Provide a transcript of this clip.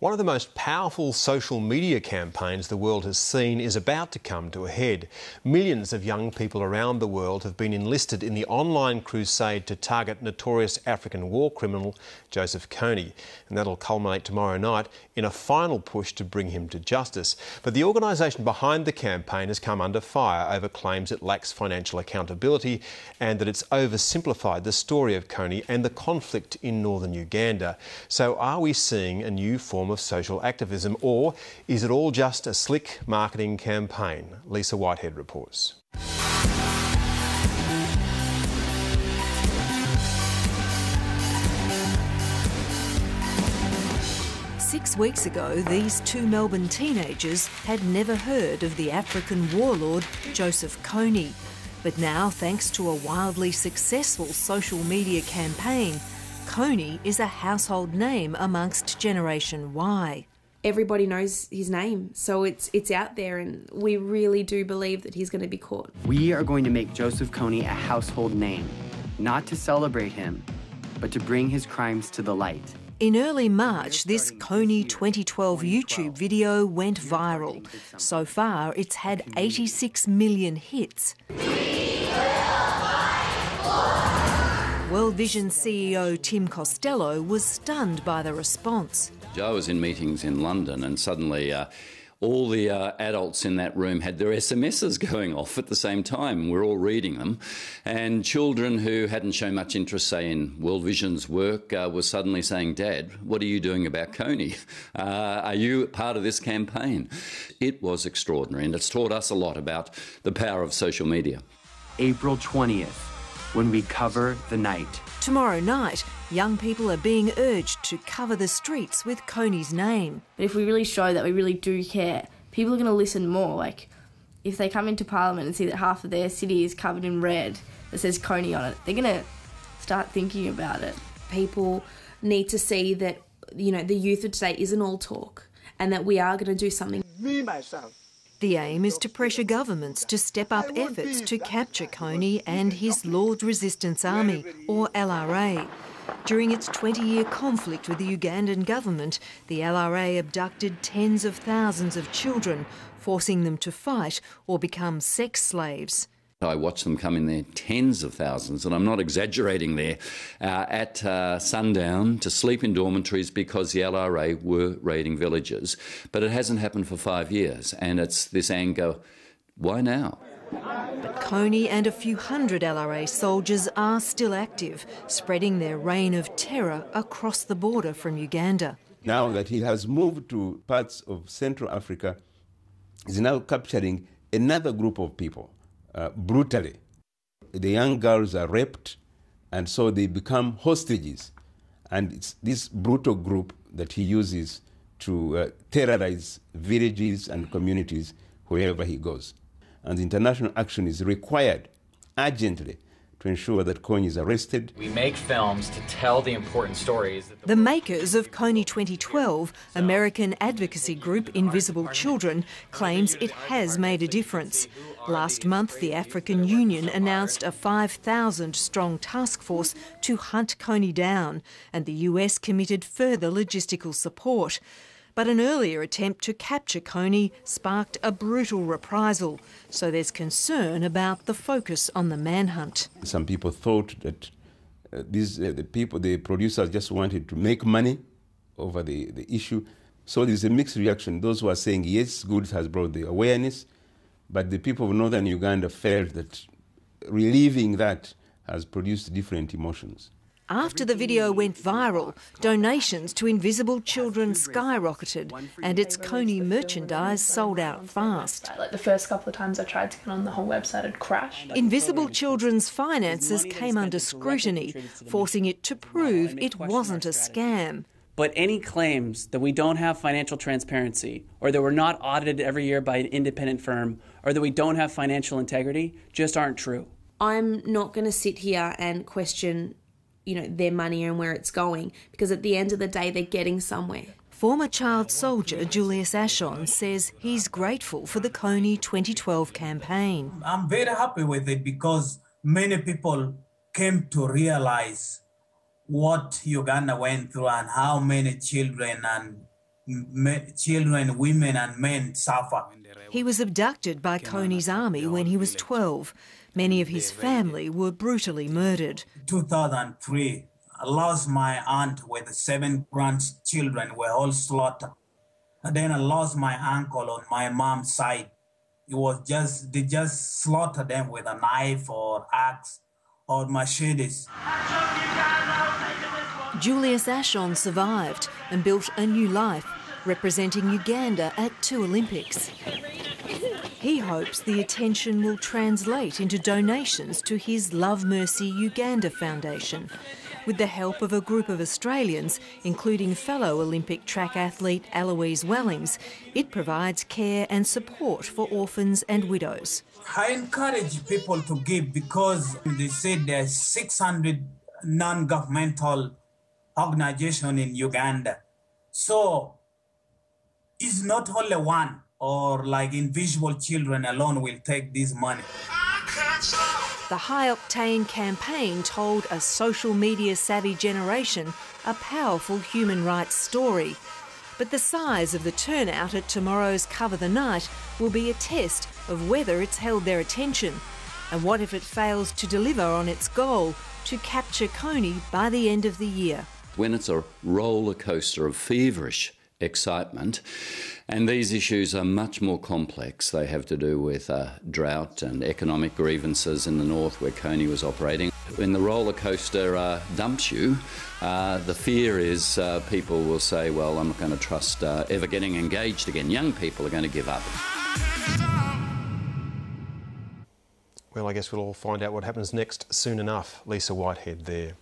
One of the most powerful social media campaigns the world has seen is about to come to a head. Millions of young people around the world have been enlisted in the online crusade to target notorious African war criminal Joseph Kony, and that'll culminate tomorrow night in a final push to bring him to justice. But the organisation behind the campaign has come under fire over claims it lacks financial accountability and that it's oversimplified the story of Kony and the conflict in northern Uganda. So are we seeing a new form of social activism, or is it all just a slick marketing campaign? Lisa Whitehead reports. Six weeks ago, these two Melbourne teenagers had never heard of the African warlord Joseph Kony. But now, thanks to a wildly successful social media campaign, Kony is a household name amongst Generation Y. Everybody knows his name, so it's out there, and we really do believe that he's going to be caught. We are going to make Joseph Kony a household name, not to celebrate him, but to bring his crimes to the light. In early March, this Kony 2012 YouTube video went viral. So far, it's had 86 million hits. World Vision CEO Tim Costello was stunned by the response. I was in meetings in London and suddenly all the adults in that room had their SMSs going off at the same time. We're all reading them. And children who hadn't shown much interest, say, in World Vision's work were suddenly saying, "Dad, what are you doing about Kony? Are you part of this campaign?" It was extraordinary, and it's taught us a lot about the power of social media. April 20th, when we cover the night. Tomorrow night, young people are being urged to cover the streets with Kony's name. But if we really show that we really do care, people are going to listen more. Like, if they come into Parliament and see that half of their city is covered in red that says Kony on it, they're going to start thinking about it. People need to see that, you know, the youth of today isn't all talk, and that we are going to do something. Me, myself. The aim is to pressure governments to step up efforts to capture Kony and his Lord's Resistance Army, or LRA. During its 20-year conflict with the Ugandan government, the LRA abducted tens of thousands of children, forcing them to fight or become sex slaves. I watched them come in there, tens of thousands, and I'm not exaggerating there, at sundown to sleep in dormitories because the LRA were raiding villages. But it hasn't happened for 5 years, and it's this anger, why now? But Kony and a few hundred LRA soldiers are still active, spreading their reign of terror across the border from Uganda. Now that he has moved to parts of Central Africa, he's now capturing another group of people. Brutally. The young girls are raped, and so they become hostages. And it's this brutal group that he uses to terrorize villages and communities wherever he goes. And international action is required urgently to ensure that Kony is arrested. We make films to tell the important stories. The makers of Kony 2012, American advocacy group Invisible Children, claims it has made a difference. Last month, the African Union announced a 5,000-strong task force to hunt Kony down, and the US committed further logistical support. But an earlier attempt to capture Kony sparked a brutal reprisal, so there's concern about the focus on the manhunt. Some people thought that the producers just wanted to make money over the issue. So there's a mixed reaction. Those who are saying, yes, good has brought the awareness, but the people of northern Uganda felt that relieving that has produced different emotions. After the video went viral, donations to Invisible Children skyrocketed and its Kony merchandise sold out fast. Like the first couple of times I tried to get on the whole website, it crashed. Invisible Children's finances came under scrutiny, forcing it to prove it wasn't a scam. But any claims that we don't have financial transparency, or that we're not audited every year by an independent firm, or that we don't have financial integrity just aren't true. I'm not going to sit here and question, you know, their money and where it's going, because at the end of the day, they're getting somewhere. Former child soldier Julius Ashon says he's grateful for the Kony 2012 campaign. I'm very happy with it because many people came to realise what Uganda went through and how many children and children, women and men suffer. He was abducted by Kony's army when he was 12. Many of his family were brutally murdered. 2003, I lost my aunt with 7 grandchildren were all slaughtered. And then I lost my uncle on my mom's side. They just slaughtered them with a knife or axe or machetes. Julius Ashon survived and built a new life, representing Uganda at 2 Olympics. He hopes the attention will translate into donations to his Love Mercy Uganda Foundation. With the help of a group of Australians, including fellow Olympic track athlete Eloise Wellings, it provides care and support for orphans and widows. I encourage people to give because they said there's 600 non-governmental organizations in Uganda. So it's not only one or like individual children alone will take this money. The high-octane campaign told a social media-savvy generation a powerful human rights story. But the size of the turnout at tomorrow's Cover the Night will be a test of whether it's held their attention. And what if it fails to deliver on its goal to capture Kony by the end of the year? When it's a roller coaster of feverish excitement, and these issues are much more complex. They have to do with drought and economic grievances in the north where Kony was operating. When the roller coaster dumps you, the fear is people will say, well, I'm not going to trust ever getting engaged again. Young people are going to give up. Well, I guess we'll all find out what happens next soon enough. Lisa Whitehead there.